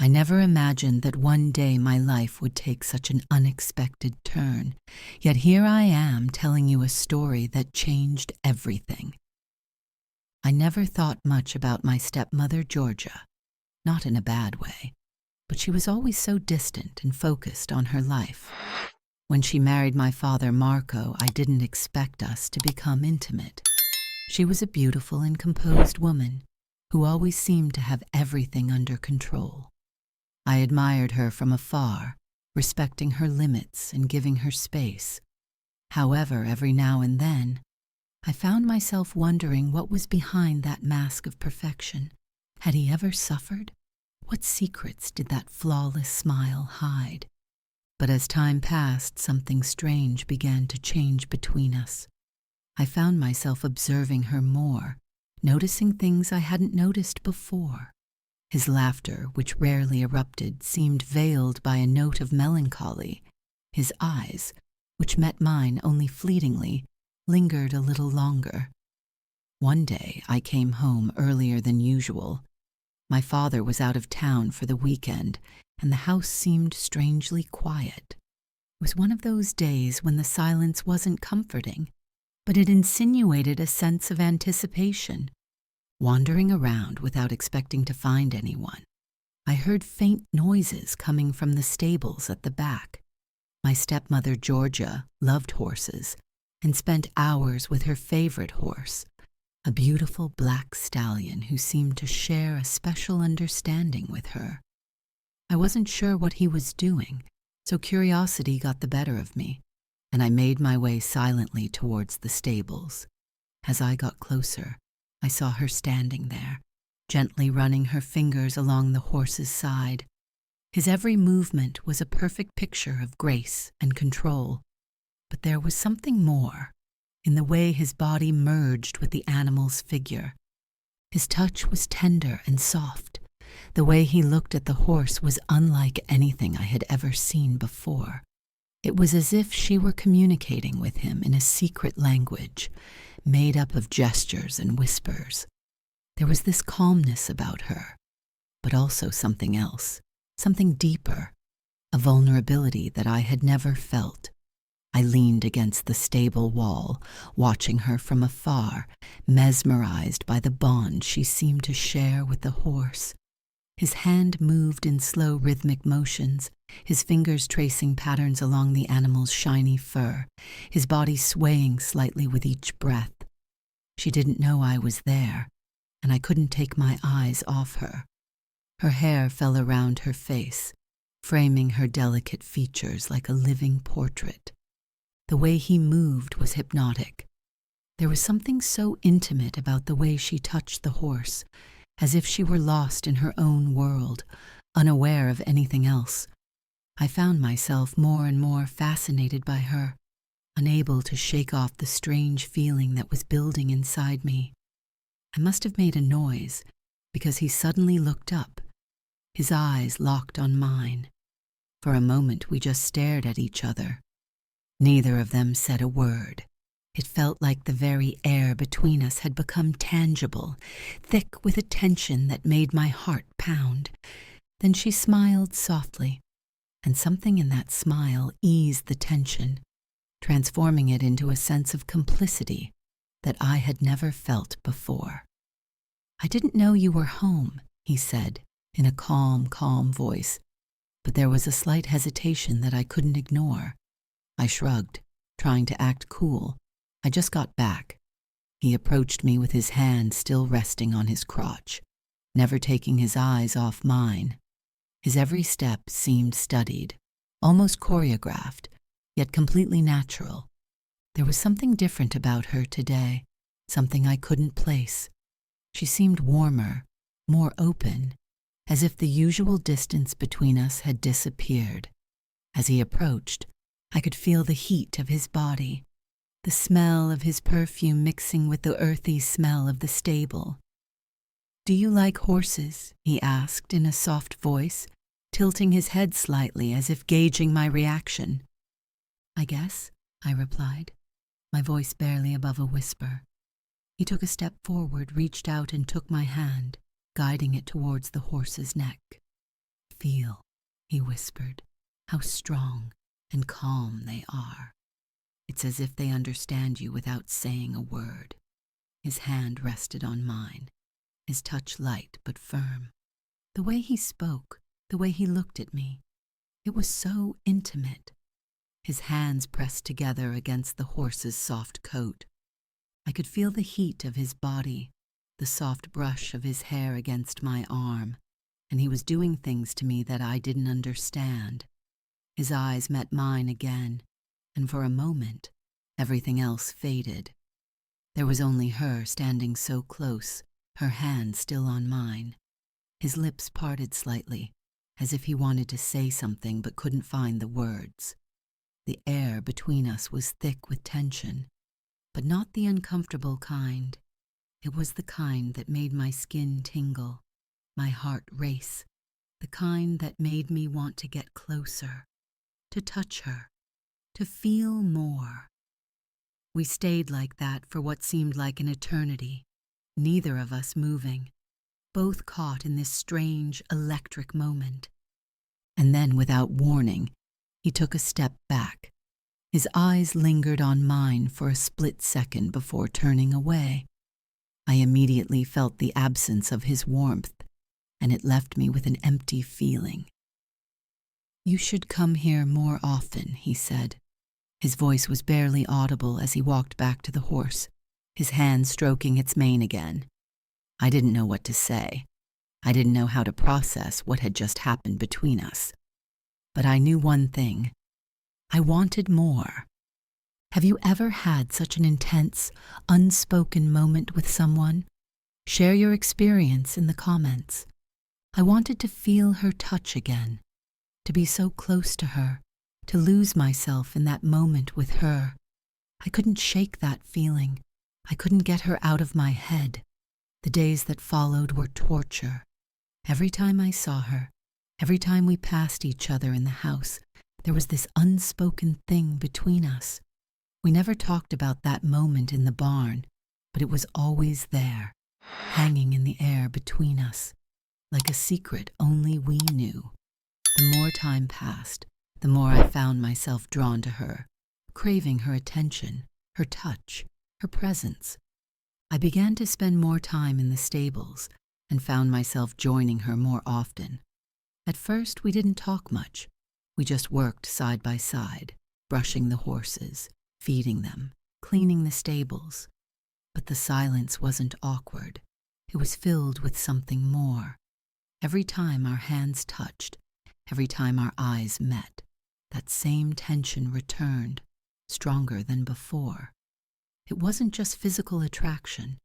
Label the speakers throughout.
Speaker 1: I never imagined that one day my life would take such an unexpected turn, yet here I am telling you a story that changed everything. I never thought much about my stepmother, Georgia, not in a bad way, but she was always so distant and focused on her life. When she married my father, Marco, I didn't expect us to become intimate. She was a beautiful and composed woman who always seemed to have everything under control. I admired her from afar, respecting her limits and giving her space. However, every now and then, I found myself wondering what was behind that mask of perfection. Had he ever suffered? What secrets did that flawless smile hide? But as time passed, something strange began to change between us. I found myself observing her more, noticing things I hadn't noticed before. His laughter, which rarely erupted, seemed veiled by a note of melancholy. His eyes, which met mine only fleetingly, lingered a little longer. One day I came home earlier than usual. My father was out of town for the weekend, and the house seemed strangely quiet. It was one of those days when the silence wasn't comforting, but it insinuated a sense of anticipation. Wandering around without expecting to find anyone, I heard faint noises coming from the stables at the back. My stepmother, Georgia, loved horses and spent hours with her favorite horse, a beautiful black stallion who seemed to share a special understanding with her. I wasn't sure what he was doing, so curiosity got the better of me, and I made my way silently towards the stables. As I got closer, I saw her standing there, gently running her fingers along the horse's side. His every movement was a perfect picture of grace and control. But there was something more, in the way his body merged with the animal's figure. His touch was tender and soft. The way he looked at the horse was unlike anything I had ever seen before. It was as if she were communicating with him in a secret language, made up of gestures and whispers. There was this calmness about her, but also something else, something deeper, a vulnerability that I had never felt. I leaned against the stable wall, watching her from afar, mesmerized by the bond she seemed to share with the horse. His hand moved in slow rhythmic motions, his fingers tracing patterns along the animal's shiny fur, his body swaying slightly with each breath. She didn't know I was there, and I couldn't take my eyes off her. Her hair fell around her face, framing her delicate features like a living portrait. The way he moved was hypnotic. There was something so intimate about the way she touched the horse, as if she were lost in her own world, unaware of anything else. I found myself more and more fascinated by her, unable to shake off the strange feeling that was building inside me. I must have made a noise, because he suddenly looked up. His eyes locked on mine. For a moment we just stared at each other. Neither of them said a word. It felt like the very air between us had become tangible, thick with a tension that made my heart pound. Then she smiled softly, and something in that smile eased the tension, transforming it into a sense of complicity that I had never felt before. "I didn't know you were home," he said, in a calm voice, but there was a slight hesitation that I couldn't ignore. I shrugged, trying to act cool. "I just got back." He approached me with his hand still resting on his crotch, never taking his eyes off mine. His every step seemed studied, almost choreographed, yet completely natural. There was something different about her today, something I couldn't place. She seemed warmer, more open, as if the usual distance between us had disappeared. As he approached, I could feel the heat of his body, the smell of his perfume mixing with the earthy smell of the stable. "Do you like horses?" he asked in a soft voice, tilting his head slightly as if gauging my reaction. "I guess," I replied, my voice barely above a whisper. He took a step forward, reached out and took my hand, guiding it towards the horse's neck. feel," he whispered, "how strong and calm they are. It's as if they understand you without saying a word." His hand rested on mine, his touch light but firm. The way he spoke, the way he looked at me, it was so intimate. His hands pressed together against the horse's soft coat. I could feel the heat of his body, the soft brush of his hair against my arm, and he was doing things to me that I didn't understand. His eyes met mine again, and for a moment, everything else faded. There was only her standing so close, her hand still on mine. His lips parted slightly, as if he wanted to say something but couldn't find the words. The air between us was thick with tension, but not the uncomfortable kind. It was the kind that made my skin tingle, my heart race, the kind that made me want to get closer, to touch her, to feel more. We stayed like that for what seemed like an eternity, neither of us moving, both caught in this strange, electric moment. And then, without warning, he took a step back. His eyes lingered on mine for a split second before turning away. I immediately felt the absence of his warmth, and it left me with an empty feeling. "You should come here more often," he said. His voice was barely audible as he walked back to the horse, his hand stroking its mane again. I didn't know what to say. I didn't know how to process what had just happened between us. But I knew one thing. I wanted more. Have you ever had such an intense, unspoken moment with someone? Share your experience in the comments. I wanted to feel her touch again, to be so close to her, to lose myself in that moment with her. I couldn't shake that feeling. I couldn't get her out of my head. The days that followed were torture. Every time I saw her, every time we passed each other in the house, there was this unspoken thing between us. We never talked about that moment in the barn, but it was always there, hanging in the air between us, like a secret only we knew. The more time passed, the more I found myself drawn to her, craving her attention, her touch, her presence. I began to spend more time in the stables and found myself joining her more often. At first, we didn't talk much. We just worked side by side, brushing the horses, feeding them, cleaning the stables. But the silence wasn't awkward. It was filled with something more. Every time our hands touched, every time our eyes met, that same tension returned, stronger than before. It wasn't just physical attraction.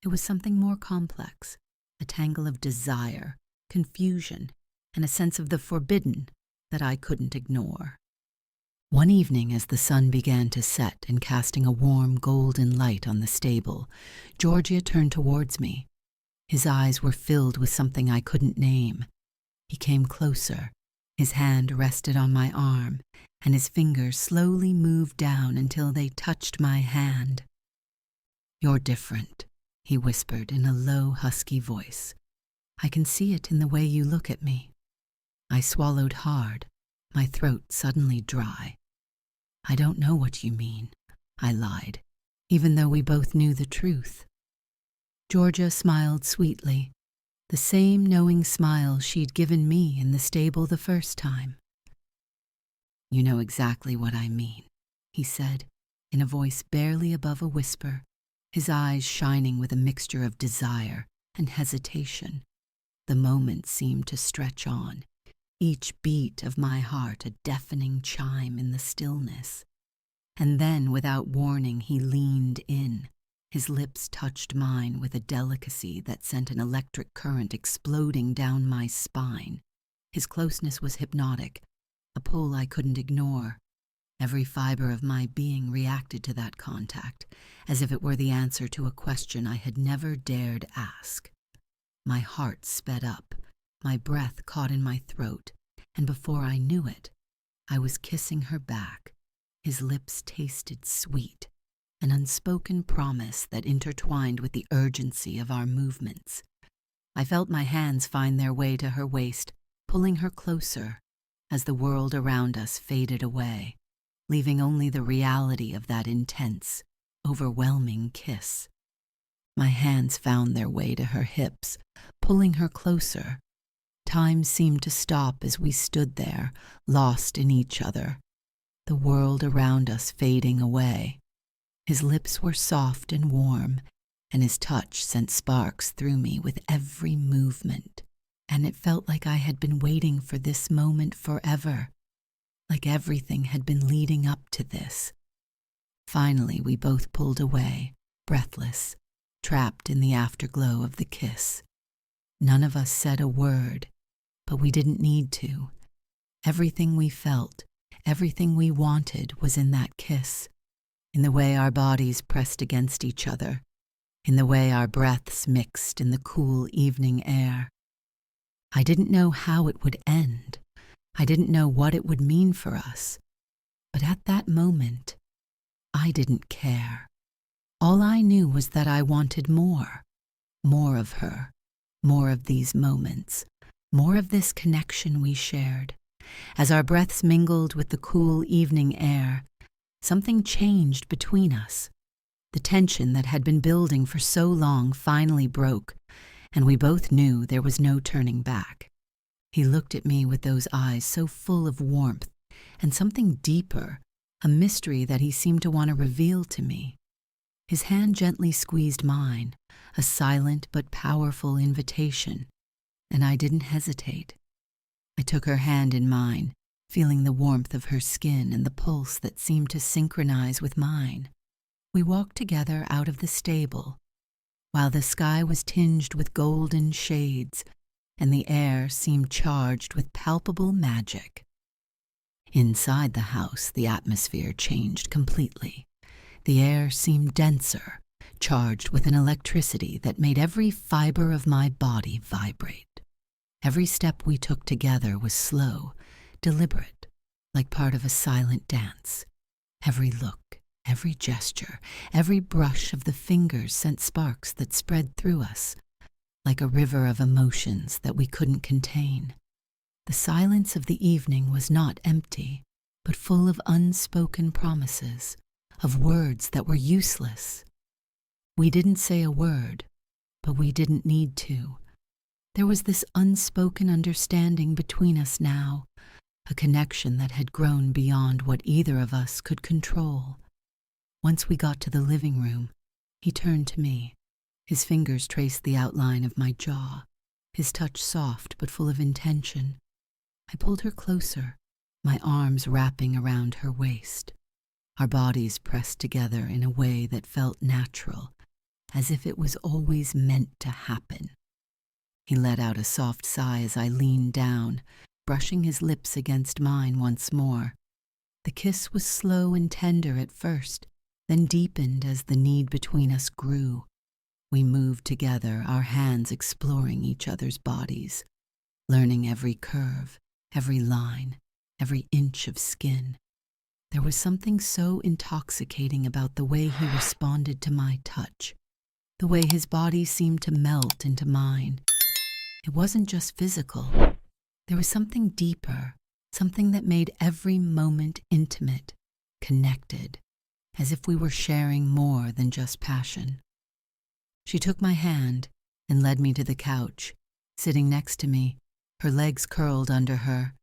Speaker 1: It was something more complex, a tangle of desire, confusion, and a sense of the forbidden that I couldn't ignore. One evening, as the sun began to set and casting a warm golden light on the stable, Georgia turned towards me. His eyes were filled with something I couldn't name. He came closer. His hand rested on my arm, and his fingers slowly moved down until they touched my hand. "You're different," he whispered in a low, husky voice. "I can see it in the way you look at me." I swallowed hard, my throat suddenly dry. "I don't know what you mean," I lied, even though we both knew the truth. Georgia smiled sweetly, the same knowing smile she'd given me in the stable the first time. "You know exactly what I mean," he said, in a voice barely above a whisper, his eyes shining with a mixture of desire and hesitation. The moment seemed to stretch on, each beat of my heart a deafening chime in the stillness. And then, without warning, he leaned in. His lips touched mine with a delicacy that sent an electric current exploding down my spine. His closeness was hypnotic, a pull I couldn't ignore. Every fiber of my being reacted to that contact, as if it were the answer to a question I had never dared ask. My heart sped up, my breath caught in my throat, and before I knew it, I was kissing her back. His lips tasted sweet, an unspoken promise that intertwined with the urgency of our movements. I felt my hands find their way to her waist, pulling her closer as the world around us faded away, leaving only the reality of that intense, overwhelming kiss. My hands found their way to her hips, pulling her closer. Time seemed to stop as we stood there, lost in each other, the world around us fading away. His lips were soft and warm, and his touch sent sparks through me with every movement. And it felt like I had been waiting for this moment forever, like everything had been leading up to this. Finally, we both pulled away, breathless, trapped in the afterglow of the kiss. None of us said a word, but we didn't need to. Everything we felt, everything we wanted was in that kiss, in the way our bodies pressed against each other, in the way our breaths mixed in the cool evening air. I didn't know how it would end. I didn't know what it would mean for us. But at that moment, I didn't care. All I knew was that I wanted more of her, more of these moments, more of this connection we shared. As our breaths mingled with the cool evening air, something changed between us. The tension that had been building for so long finally broke, and we both knew there was no turning back. He looked at me with those eyes so full of warmth and something deeper, a mystery that he seemed to want to reveal to me. His hand gently squeezed mine, a silent but powerful invitation, and I didn't hesitate. I took her hand in mine, feeling the warmth of her skin and the pulse that seemed to synchronize with mine. We walked together out of the stable, while the sky was tinged with golden shades and the air seemed charged with palpable magic. Inside the house, the atmosphere changed completely. The air seemed denser, charged with an electricity that made every fiber of my body vibrate. Every step we took together was slow, deliberate, like part of a silent dance. Every look, every gesture, every brush of the fingers sent sparks that spread through us, like a river of emotions that we couldn't contain. The silence of the evening was not empty, but full of unspoken promises, of words that were useless. We didn't say a word, but we didn't need to. There was this unspoken understanding between us now, a connection that had grown beyond what either of us could control. Once we got to the living room, he turned to me. His fingers traced the outline of my jaw, his touch soft but full of intention. I pulled her closer, my arms wrapping around her waist. Our bodies pressed together in a way that felt natural, as if it was always meant to happen. He let out a soft sigh as I leaned down, brushing his lips against mine once more. The kiss was slow and tender at first, then deepened as the need between us grew. We moved together, our hands exploring each other's bodies, learning every curve, every line, every inch of skin. There was something so intoxicating about the way he responded to my touch, the way his body seemed to melt into mine. It wasn't just physical. There was something deeper, something that made every moment intimate, connected, as if we were sharing more than just passion. She took my hand and led me to the couch, sitting next to me, her legs curled under her.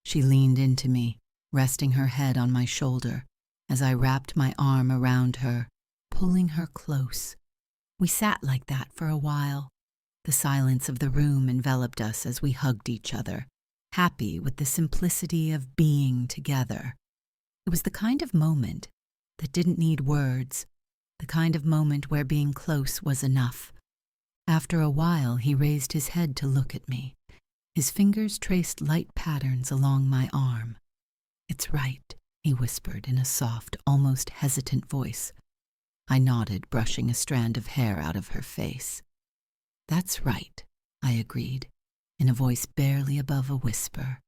Speaker 1: She leaned into me, resting her head on my shoulder as I wrapped my arm around her, pulling her close. We sat like that for a while. The silence of the room enveloped us as we hugged each other, happy with the simplicity of being together. It was the kind of moment that didn't need words, the kind of moment where being close was enough. After a while, he raised his head to look at me. His fingers traced light patterns along my arm. "It's right," he whispered in a soft, almost hesitant voice. I nodded, brushing a strand of hair out of her face. "That's right," I agreed, in a voice barely above a whisper.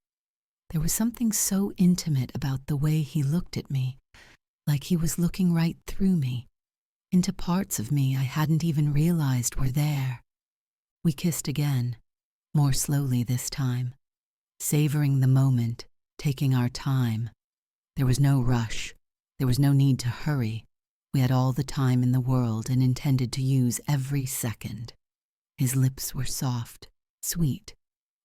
Speaker 1: There was something so intimate about the way he looked at me, like he was looking right through me, into parts of me I hadn't even realized were there. We kissed again, more slowly this time. savoring the moment, taking our time. There was no rush. There was no need to hurry. We had all the time in the world and intended to use every second. His lips were soft, sweet,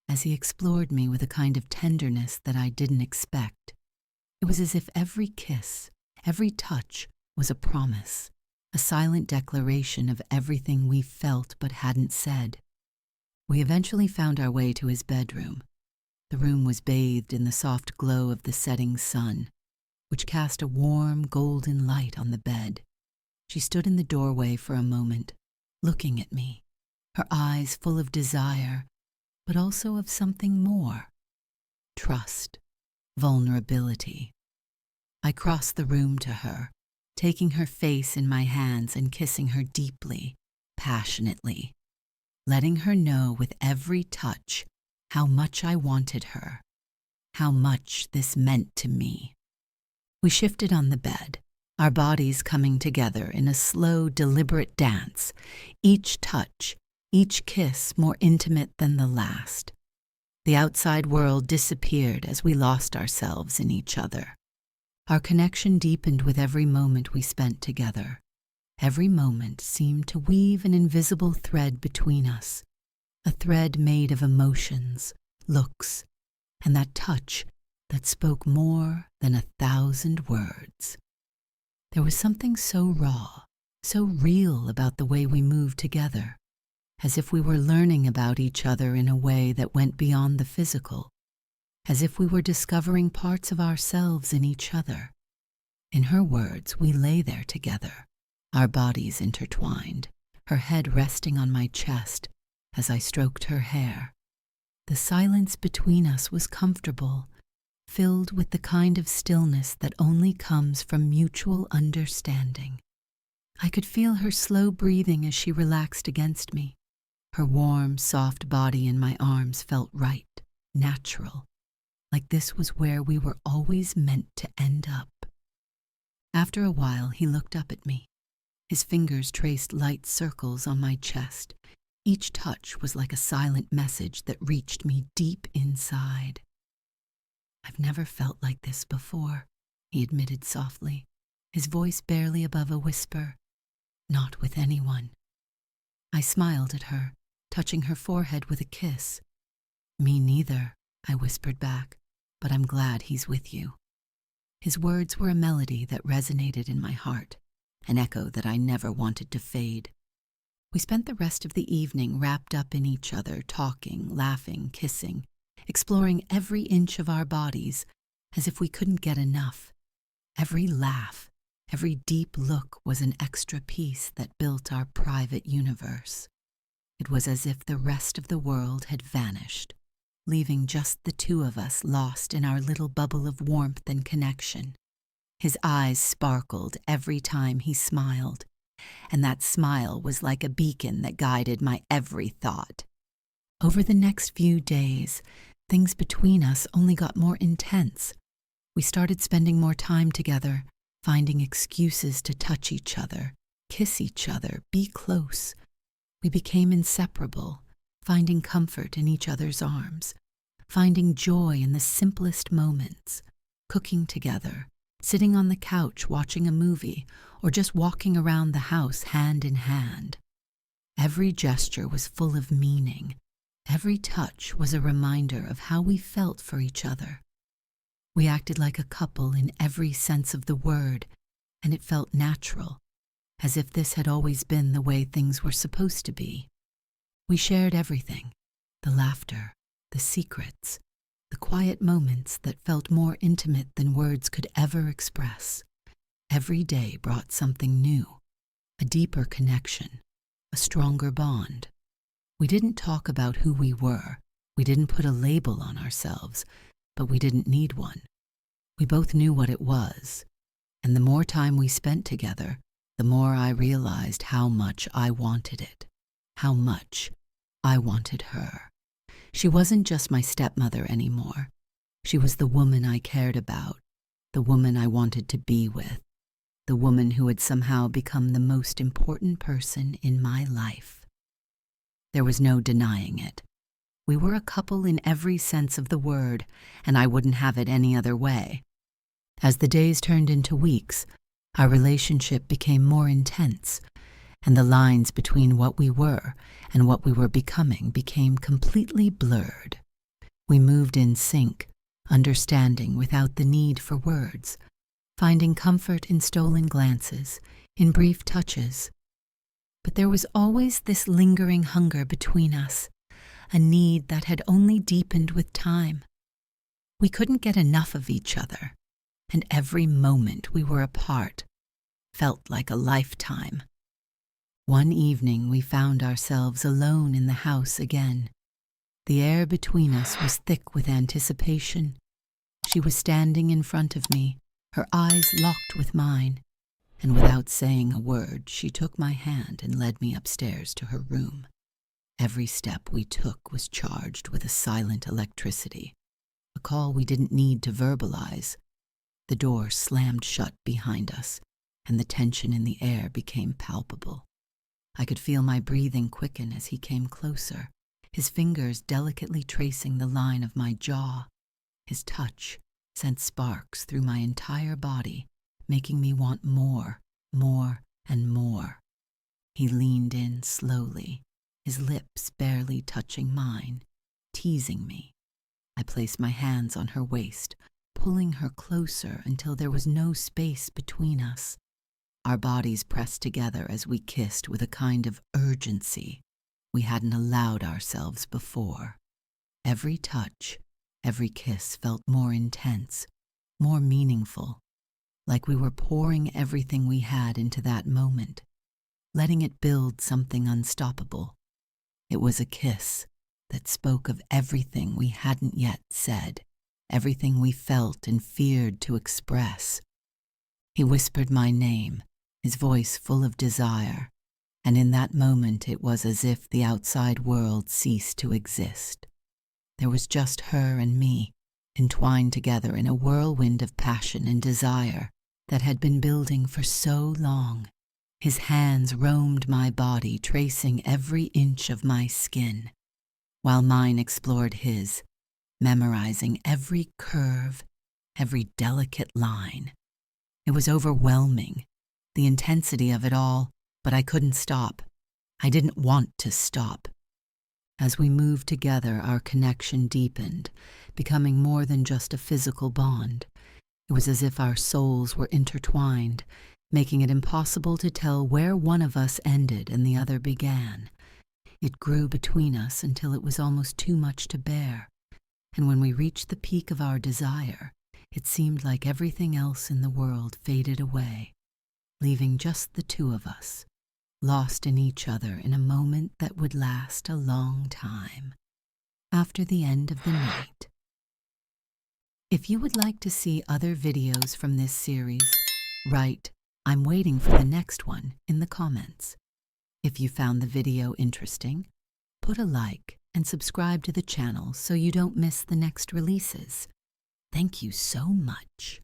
Speaker 1: as he explored me with a kind of tenderness that I didn't expect. It was as if every kiss, every touch was a promise, a silent declaration of everything we felt but hadn't said. We eventually found our way to his bedroom. The room was bathed in the soft glow of the setting sun, which cast a warm, golden light on the bed. She stood in the doorway for a moment, looking at me, her eyes full of desire, but also of something more. Trust, vulnerability. I crossed the room to her, taking her face in my hands and kissing her deeply, passionately, letting her know with every touch how much I wanted her, how much this meant to me. We shifted on the bed, our bodies coming together in a slow, deliberate dance, each touch, each kiss more intimate than the last. The outside world disappeared as we lost ourselves in each other. Our connection deepened with every moment we spent together. Every moment seemed to weave an invisible thread between us, a thread made of emotions, looks, and that touch that spoke more than 1,000 words. There was something so raw, so real about the way we moved together, as if we were learning about each other in a way that went beyond the physical, as if we were discovering parts of ourselves in each other. In her words, we lay there together, our bodies intertwined, her head resting on my chest as I stroked her hair. The silence between us was comfortable, filled with the kind of stillness that only comes from mutual understanding. I could feel her slow breathing as she relaxed against me. Her warm, soft body in my arms felt right, natural, like this was where we were always meant to end up. After a while, he looked up at me. His fingers traced light circles on my chest. Each touch was like a silent message that reached me deep inside. "I've never felt like this before," he admitted softly, his voice barely above a whisper. "Not with anyone." I smiled at her, touching her forehead with a kiss. "Me neither," I whispered back, "but I'm glad he's with you." His words were a melody that resonated in my heart, an echo that I never wanted to fade. We spent the rest of the evening wrapped up in each other, talking, laughing, kissing, exploring every inch of our bodies as if we couldn't get enough. Every laugh, every deep look was an extra piece that built our private universe. It was as if the rest of the world had vanished, leaving just the two of us lost in our little bubble of warmth and connection. His eyes sparkled every time he smiled, and that smile was like a beacon that guided my every thought. Over the next few days, things between us only got more intense. We started spending more time together, finding excuses to touch each other, kiss each other, be close. We became inseparable, finding comfort in each other's arms, finding joy in the simplest moments, cooking together, sitting on the couch watching a movie, or just walking around the house hand in hand. Every gesture was full of meaning. Every touch was a reminder of how we felt for each other. We acted like a couple in every sense of the word, and it felt natural, as if this had always been the way things were supposed to be. We shared everything, the laughter, the secrets, the quiet moments that felt more intimate than words could ever express. Every day brought something new, a deeper connection, a stronger bond. We didn't talk about who we were. We didn't put a label on ourselves, but we didn't need one. We both knew what it was, and the more time we spent together, the more I realized how much I wanted it, how much I wanted her. She wasn't just my stepmother anymore. She was the woman I cared about, the woman I wanted to be with, the woman who had somehow become the most important person in my life. There was no denying it. We were a couple in every sense of the word, and I wouldn't have it any other way. As the days turned into weeks, our relationship became more intense, and the lines between what we were and what we were becoming became completely blurred. We moved in sync, understanding without the need for words, finding comfort in stolen glances, in brief touches. But there was always this lingering hunger between us, a need that had only deepened with time. We couldn't get enough of each other, and every moment we were apart felt like a lifetime. One evening we found ourselves alone in the house again. The air between us was thick with anticipation. She was standing in front of me, her eyes locked with mine, and without saying a word, she took my hand and led me upstairs to her room. Every step we took was charged with a silent electricity, a call we didn't need to verbalize. The door slammed shut behind us, and the tension in the air became palpable. I could feel my breathing quicken as he came closer, his fingers delicately tracing the line of my jaw. His touch sent sparks through my entire body, making me want more, and more. He leaned in slowly, his lips barely touching mine, teasing me. I placed my hands on her waist, pulling her closer until there was no space between us. Our bodies pressed together as we kissed with a kind of urgency we hadn't allowed ourselves before. Every touch, every kiss felt more intense, more meaningful, like we were pouring everything we had into that moment, letting it build something unstoppable. It was a kiss that spoke of everything we hadn't yet said, everything we felt and feared to express. He whispered my name, his voice full of desire, and in that moment it was as if the outside world ceased to exist. There was just her and me, entwined together in a whirlwind of passion and desire that had been building for so long. His hands roamed my body, tracing every inch of my skin, while mine explored his, memorizing every curve, every delicate line. It was overwhelming, the intensity of it all, but I couldn't stop. I didn't want to stop. As we moved together, our connection deepened, becoming more than just a physical bond. It was as if our souls were intertwined, making it impossible to tell where one of us ended and the other began. It grew between us until it was almost too much to bear, and when we reached the peak of our desire, it seemed like everything else in the world faded away, leaving just the two of us, lost in each other in a moment that would last a long time, after the end of the night. If you would like to see other videos from this series, write "I'm waiting for the next one" in the comments. If you found the video interesting, put a like and subscribe to the channel so you don't miss the next releases. Thank you so much.